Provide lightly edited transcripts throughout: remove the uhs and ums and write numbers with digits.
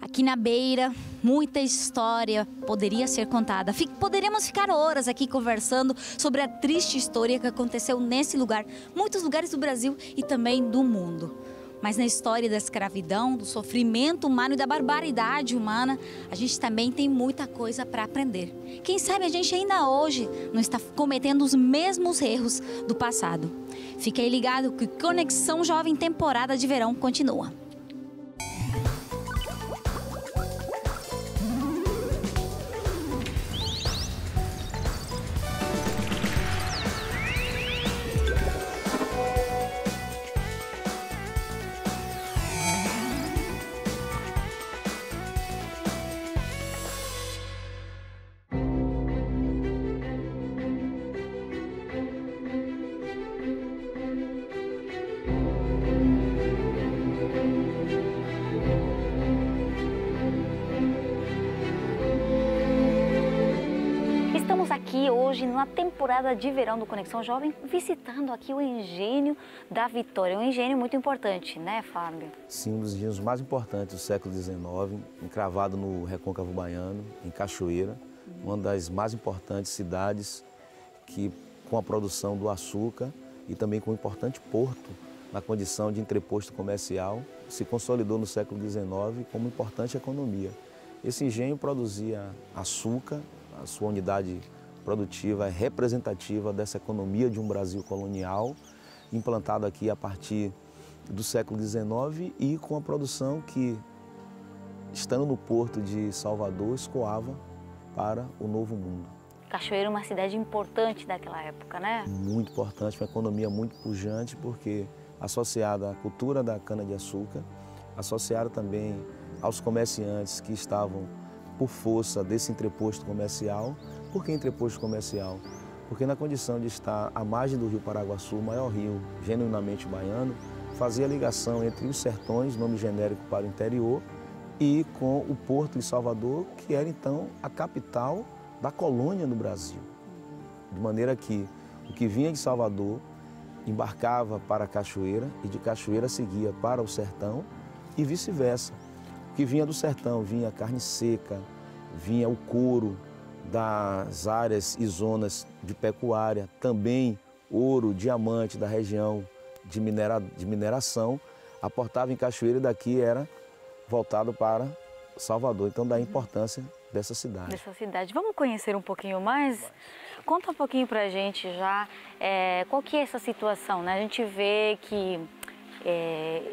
Aqui na beira, muita história poderia ser contada. Poderíamos ficar horas aqui conversando sobre a triste história que aconteceu nesse lugar, muitos lugares do Brasil e também do mundo. Mas na história da escravidão, do sofrimento humano e da barbaridade humana, a gente também tem muita coisa para aprender. Quem sabe a gente ainda hoje não está cometendo os mesmos erros do passado. Fique aí ligado que Conexão Jovem temporada de verão continua. Aqui hoje, na temporada de verão do Conexão Jovem, visitando aqui o engenho da Vitória. Um engenho muito importante, né, Fábio? Sim, um dos engenhos mais importantes do século XIX, encravado no Recôncavo Baiano, em Cachoeira, uma das mais importantes cidades que, com a produção do açúcar e também com um importante porto na condição de entreposto comercial, se consolidou no século XIX como importante economia. Esse engenho produzia açúcar, a sua unidade produtiva é representativa dessa economia de um Brasil colonial, implantado aqui a partir do século XIX e com a produção que, estando no porto de Salvador, escoava para o Novo Mundo. Cachoeira é uma cidade importante daquela época, né? Muito importante, uma economia muito pujante, porque associada à cultura da cana-de-açúcar, associada também aos comerciantes que estavam por força desse entreposto comercial. Por que entreposto comercial? Porque na condição de estar à margem do rio Paraguaçu, o maior rio genuinamente baiano, fazia ligação entre os sertões, nome genérico para o interior, e com o porto de Salvador, que era então a capital da colônia no Brasil. De maneira que o que vinha de Salvador embarcava para a Cachoeira e de Cachoeira seguia para o sertão e vice-versa. O que vinha do sertão vinha carne seca, vinha o couro das áreas e zonas de pecuária, também ouro, diamante da região de mineração, aportava em Cachoeira e daqui era voltado para Salvador. Então, daí a importância dessa cidade. Vamos conhecer um pouquinho mais? Conta um pouquinho para a gente já qual que é essa situação, né? A gente vê que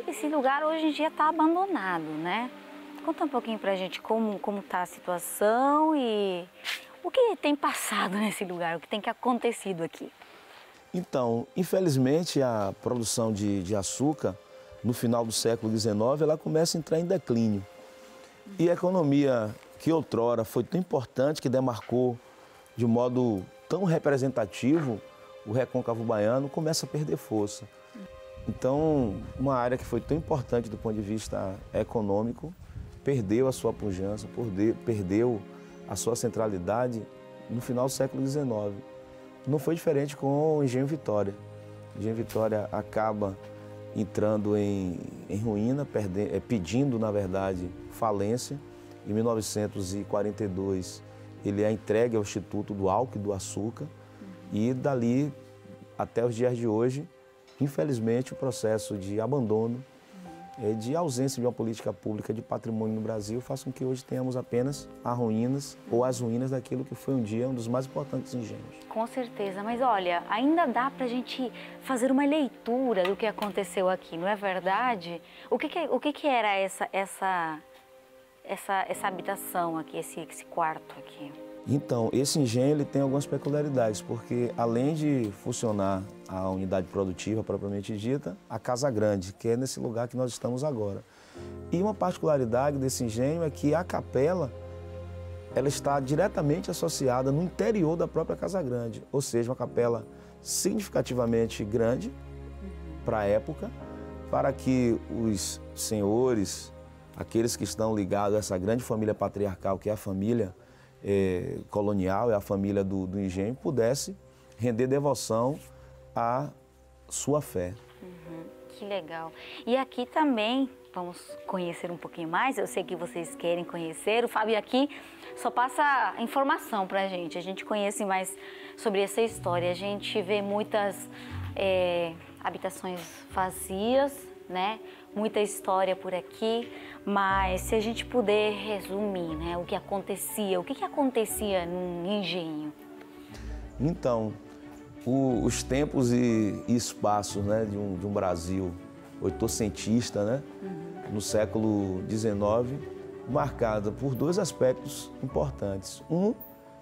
esse lugar hoje em dia está abandonado, né? Conta um pouquinho para a gente como está a situação e o que tem passado nesse lugar, o que tem acontecido aqui. Então, infelizmente, a produção de açúcar, no final do século XIX, ela começa a entrar em declínio. E a economia que outrora foi tão importante, que demarcou de modo tão representativo o Recôncavo Baiano, começa a perder força. Então, uma área que foi tão importante do ponto de vista econômico, perdeu a sua pujança, perdeu a sua centralidade no final do século XIX. Não foi diferente com o Engenho Vitória. O Engenho Vitória acaba entrando em ruína, pedindo, na verdade, falência. Em 1942, ele é entregue ao Instituto do Álcool e do Açúcar e dali até os dias de hoje, infelizmente, o processo de abandono, de ausência de uma política pública de patrimônio no Brasil faz com que hoje tenhamos apenas as ruínas daquilo que foi um dia um dos mais importantes engenhos. Com certeza, mas olha, ainda dá para a gente fazer uma leitura do que aconteceu aqui, não é verdade? O que era essa habitação aqui, esse quarto aqui? Então, esse engenho ele tem algumas peculiaridades, porque além de funcionar a unidade produtiva propriamente dita, a Casa Grande, que é nesse lugar que nós estamos agora. E uma particularidade desse engenho é que a capela ela está diretamente associada no interior da própria Casa Grande, ou seja, uma capela significativamente grande para a época, para que os senhores, aqueles que estão ligados a essa grande família patriarcal, que é a família colonial, é a família do engenho, pudesse render devoção à sua fé. Que legal. E aqui também vamos conhecer um pouquinho mais. Eu sei que vocês querem conhecer. O Fábio aqui só passa informação pra gente. A gente conhece mais sobre essa história. A gente vê muitas habitações vazias, né? Muita história por aqui, mas se a gente puder resumir, né, o que acontecia num engenho? Então, os tempos e espaços, né, de um Brasil oitocentista, né, no século XIX, marcada por dois aspectos importantes.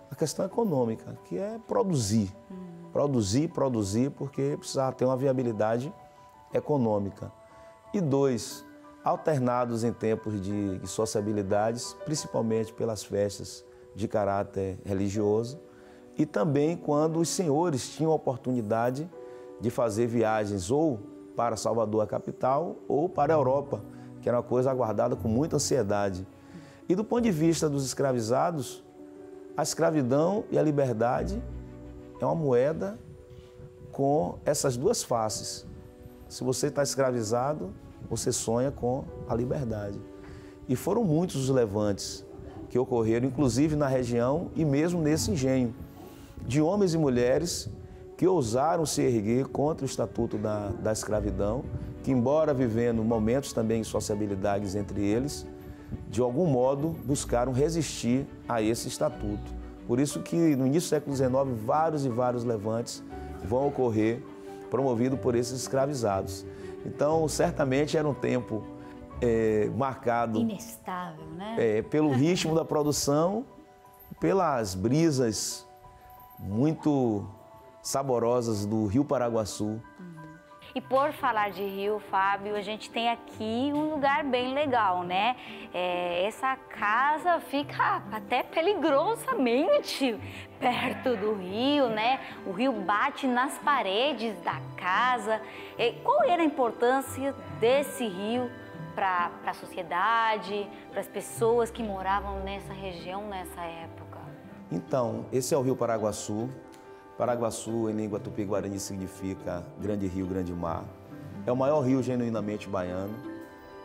A questão econômica, que é produzir. Produzir, porque precisava ter uma viabilidade econômica. E dois, alternados em tempos de sociabilidades, principalmente pelas festas de caráter religioso, e também quando os senhores tinham a oportunidade de fazer viagens ou para Salvador, a capital, ou para a Europa, que era uma coisa aguardada com muita ansiedade. E do ponto de vista dos escravizados, a escravidão e a liberdade é uma moeda com essas duas faces. Se você está escravizado, você sonha com a liberdade. E foram muitos os levantes que ocorreram, inclusive na região e mesmo nesse engenho, de homens e mulheres que ousaram se erguer contra o Estatuto da Escravidão, que, embora vivendo momentos também de sociabilidades entre eles, de algum modo buscaram resistir a esse estatuto. Por isso que no início do século XIX, vários e vários levantes vão ocorrer, promovidos por esses escravizados. Então, certamente era um tempo marcado... Inestável, né? Pelo ritmo da produção, pelas brisas muito saborosas do Rio Paraguaçu. E por falar de rio, Fábio, a gente tem aqui um lugar bem legal, né? Essa casa fica até peligrosamente perto do rio, né? O rio bate nas paredes da casa. Qual era a importância desse rio para a sociedade, para as pessoas que moravam nessa região nessa época? Então, esse é o Rio Paraguaçu. Paraguaçu, em língua tupi-guarani, significa grande rio, grande mar. É o maior rio genuinamente baiano.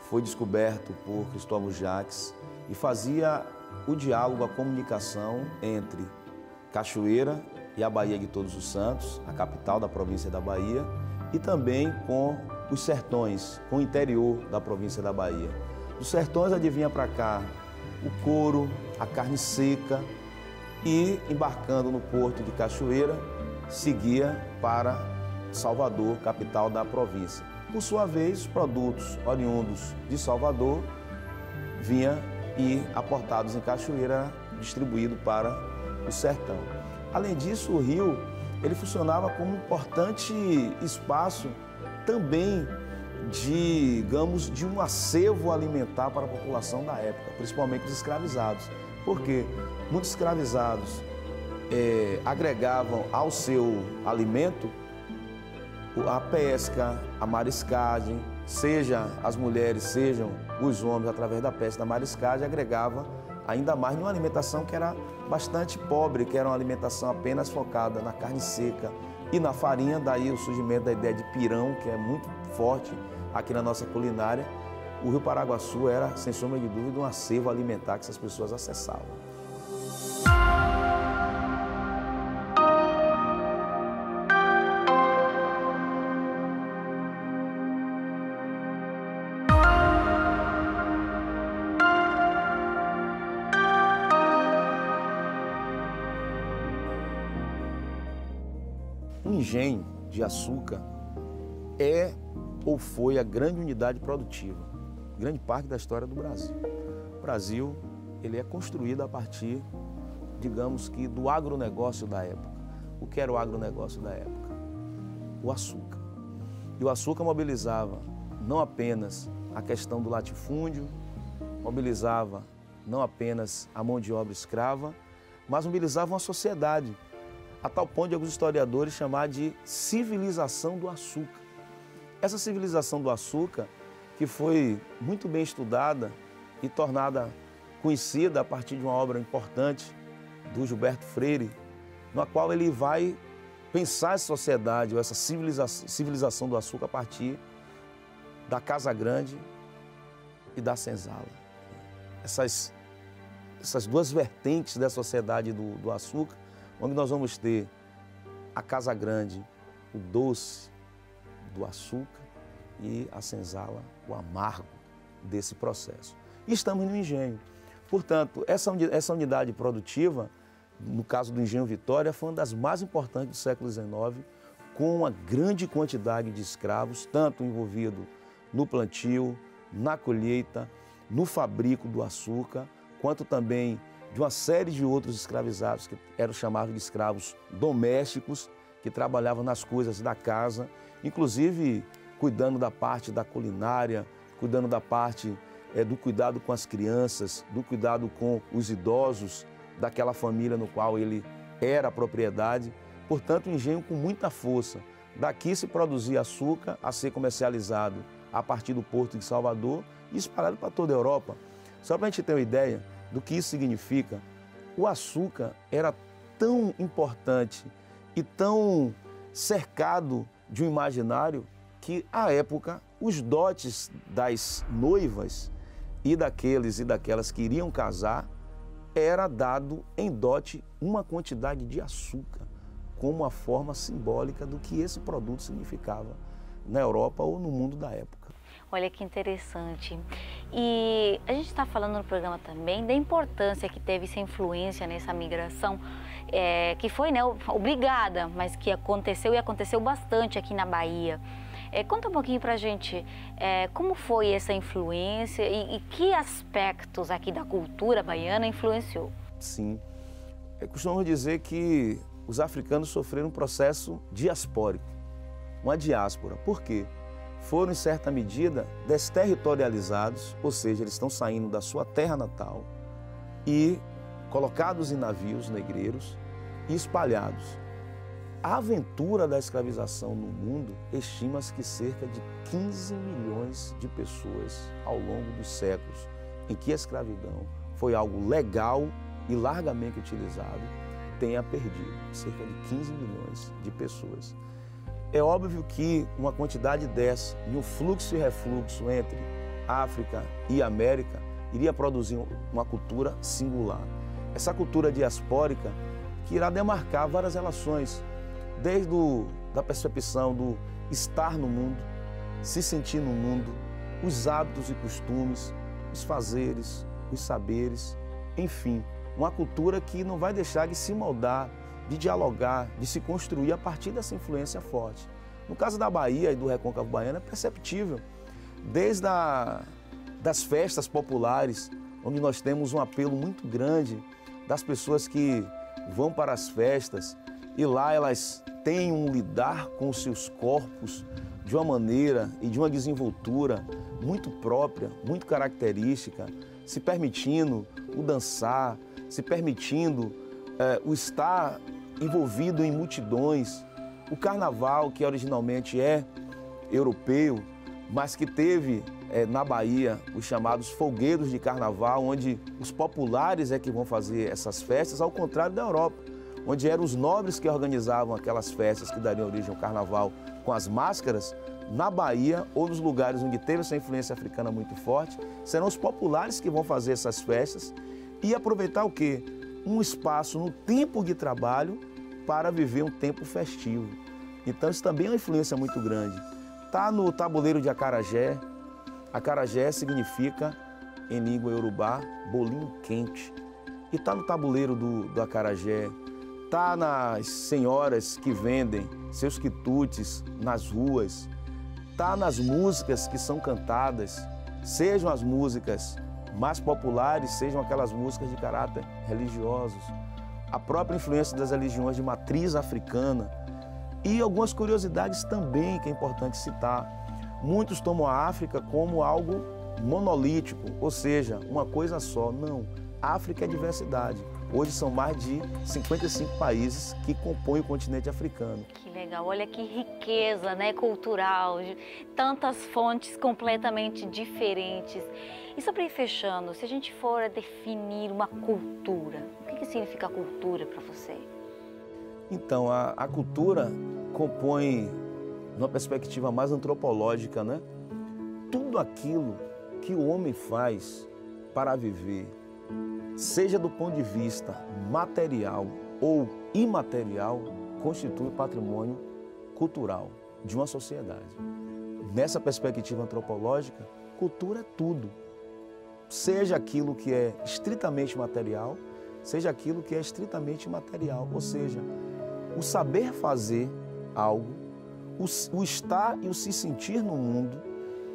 Foi descoberto por Cristóvão Jacques e fazia o diálogo, a comunicação entre Cachoeira e a Baía de Todos os Santos, a capital da província da Bahia, e também com os sertões, com o interior da província da Bahia. Dos sertões adivinha para cá o couro, a carne seca, e, embarcando no porto de Cachoeira, seguia para Salvador, capital da província. Por sua vez, os produtos oriundos de Salvador vinham e, aportados em Cachoeira, distribuídos para o sertão. Além disso, o rio ele funcionava como um importante espaço também digamos, de um acervo alimentar para a população da época, principalmente os escravizados. Porque muitos escravizados agregavam ao seu alimento a pesca, a mariscagem, seja as mulheres, sejam os homens, através da pesca, da mariscagem, agregava ainda mais numa alimentação que era bastante pobre, que era uma alimentação apenas focada na carne seca e na farinha, daí o surgimento da ideia de pirão, que é muito forte aqui na nossa culinária. O Rio Paraguaçu era, sem sombra de dúvida, um acervo alimentar que essas pessoas acessavam. O engenho de açúcar é ou foi a grande unidade produtiva, grande parte da história do Brasil. O Brasil ele é construído a partir, digamos que, do agronegócio da época. O que era o agronegócio da época? O açúcar. E o açúcar mobilizava não apenas a questão do latifúndio, mobilizava não apenas a mão de obra escrava, mas mobilizava uma sociedade, a tal ponto de alguns historiadores chamar de civilização do açúcar. Essa civilização do açúcar, que foi muito bem estudada e tornada conhecida a partir de uma obra importante do Gilberto Freire, na qual ele vai pensar essa sociedade, ou essa civilização do açúcar a partir da Casa Grande, e da senzala. Essas duas vertentes da sociedade do açúcar, onde nós vamos ter a casa grande, o doce do açúcar, e a senzala, o amargo desse processo. E estamos no engenho. Portanto, essa unidade produtiva, no caso do Engenho Vitória, foi uma das mais importantes do século XIX, com uma grande quantidade de escravos, tanto envolvido no plantio, na colheita, no fabrico do açúcar, quanto também de uma série de outros escravizados, que eram chamados de escravos domésticos, que trabalhavam nas coisas da casa, inclusive cuidando da parte da culinária, cuidando da parte do cuidado com as crianças, do cuidado com os idosos daquela família no qual ele era a propriedade. Portanto, um engenho com muita força. Daqui se produzia açúcar a ser comercializado a partir do porto de Salvador e espalhado para toda a Europa. Só para a gente ter uma ideia do que isso significa, o açúcar era tão importante e tão cercado de um imaginário que, à época, os dotes das noivas e daqueles e daquelas que iriam casar era dado em dote uma quantidade de açúcar, como uma forma simbólica do que esse produto significava na Europa ou no mundo da época. Olha que interessante. E a gente está falando no programa também da importância que teve essa influência nessa migração, que foi, né, obrigada, mas que aconteceu e aconteceu bastante aqui na Bahia. Conta um pouquinho pra gente como foi essa influência e que aspectos aqui da cultura baiana influenciou. Sim, costumamos dizer que os africanos sofreram um processo diaspórico, uma diáspora. Por quê? Foram, em certa medida, desterritorializados, ou seja, eles estão saindo da sua terra natal e colocados em navios negreiros e espalhados. A aventura da escravização no mundo estima-se que cerca de 15 milhões de pessoas ao longo dos séculos em que a escravidão foi algo legal e largamente utilizado, tenha perdido cerca de 15 milhões de pessoas. É óbvio que uma quantidade dessa, e um fluxo e refluxo entre África e América, iria produzir uma cultura singular. Essa cultura diaspórica que irá demarcar várias relações, desde da percepção do estar no mundo, se sentir no mundo, os hábitos e costumes, os fazeres, os saberes, enfim, uma cultura que não vai deixar de se moldar, de dialogar, de se construir a partir dessa influência forte. No caso da Bahia e do Recôncavo Baiano é perceptível, desde das festas populares, onde nós temos um apelo muito grande das pessoas que vão para as festas e lá elas têm um lidar com os seus corpos de uma maneira e de uma desenvoltura muito própria, muito característica, se permitindo o dançar, se permitindo o estar envolvido em multidões. O carnaval, que originalmente é europeu, mas que teve na Bahia os chamados folguedos de carnaval, onde os populares é que vão fazer essas festas, ao contrário da Europa, onde eram os nobres que organizavam aquelas festas que dariam origem ao carnaval com as máscaras. Na Bahia, ou nos lugares onde teve essa influência africana muito forte, serão os populares que vão fazer essas festas e aproveitar o quê? Um espaço no tempo de trabalho para viver um tempo festivo. Então isso também é uma influência muito grande. Está no tabuleiro de acarajé. Acarajé significa, em língua iorubá, bolinho quente. E está no tabuleiro do acarajé. Está nas senhoras que vendem seus quitutes nas ruas. Está nas músicas que são cantadas, sejam as músicas mais populares, sejam aquelas músicas de caráter religiosos. A própria influência das religiões de matriz africana e algumas curiosidades também que é importante citar. Muitos tomam a África como algo monolítico, ou seja, uma coisa só. Não, a África é diversidade. Hoje são mais de 55 países que compõem o continente africano. Que legal, olha que riqueza, né, cultural, tantas fontes completamente diferentes. E só para ir fechando, se a gente for definir uma cultura, o que significa cultura para você? Então, a cultura compõe, numa perspectiva mais antropológica, né, tudo aquilo que o homem faz para viver, seja do ponto de vista material ou imaterial, constitui patrimônio cultural de uma sociedade. Nessa perspectiva antropológica, cultura é tudo. Seja aquilo que é estritamente material, seja aquilo que é estritamente imaterial. Ou seja, o saber fazer algo, o estar e o se sentir no mundo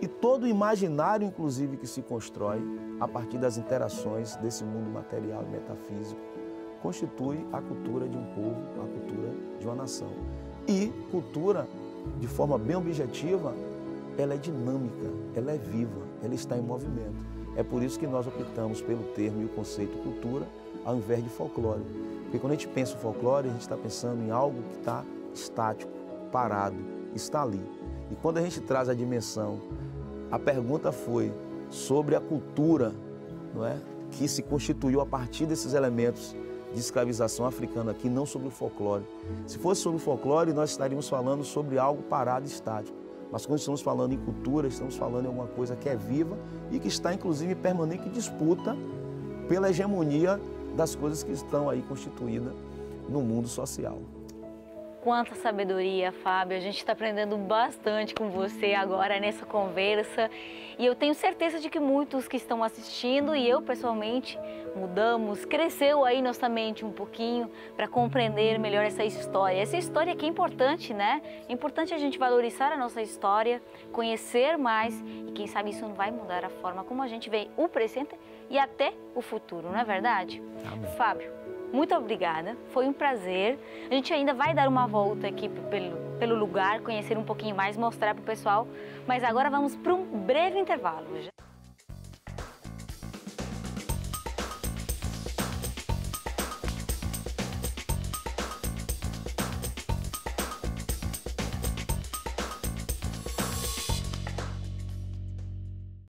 e todo o imaginário, inclusive, que se constrói a partir das interações desse mundo material e metafísico, constitui a cultura de um povo, a cultura de uma nação. E cultura, de forma bem objetiva, ela é dinâmica, ela é viva, ela está em movimento. É por isso que nós optamos pelo termo e o conceito cultura ao invés de folclore. Porque quando a gente pensa em folclore, a gente está pensando em algo que está estático, parado, está ali. E quando a gente traz a dimensão, a pergunta foi sobre a cultura, não é, que se constituiu a partir desses elementos de escravização africana aqui, não sobre o folclore. Se fosse sobre o folclore, nós estaríamos falando sobre algo parado e estático. Mas quando estamos falando em cultura, estamos falando em alguma coisa que é viva e que está, inclusive, em permanente disputa pela hegemonia das coisas que estão aí constituídas no mundo social. Quanta sabedoria, Fábio. A gente está aprendendo bastante com você agora nessa conversa. E eu tenho certeza de que muitos que estão assistindo e eu pessoalmente mudamos, cresceu aí nossa mente um pouquinho para compreender melhor essa história. Essa história que é importante, né? É importante a gente valorizar a nossa história, conhecer mais e quem sabe isso não vai mudar a forma como a gente vê o presente e até o futuro, não é verdade? Amém. Fábio, muito obrigada, foi um prazer. A gente ainda vai dar uma volta aqui pelo lugar, conhecer um pouquinho mais, mostrar para o pessoal. Mas agora vamos para um breve intervalo.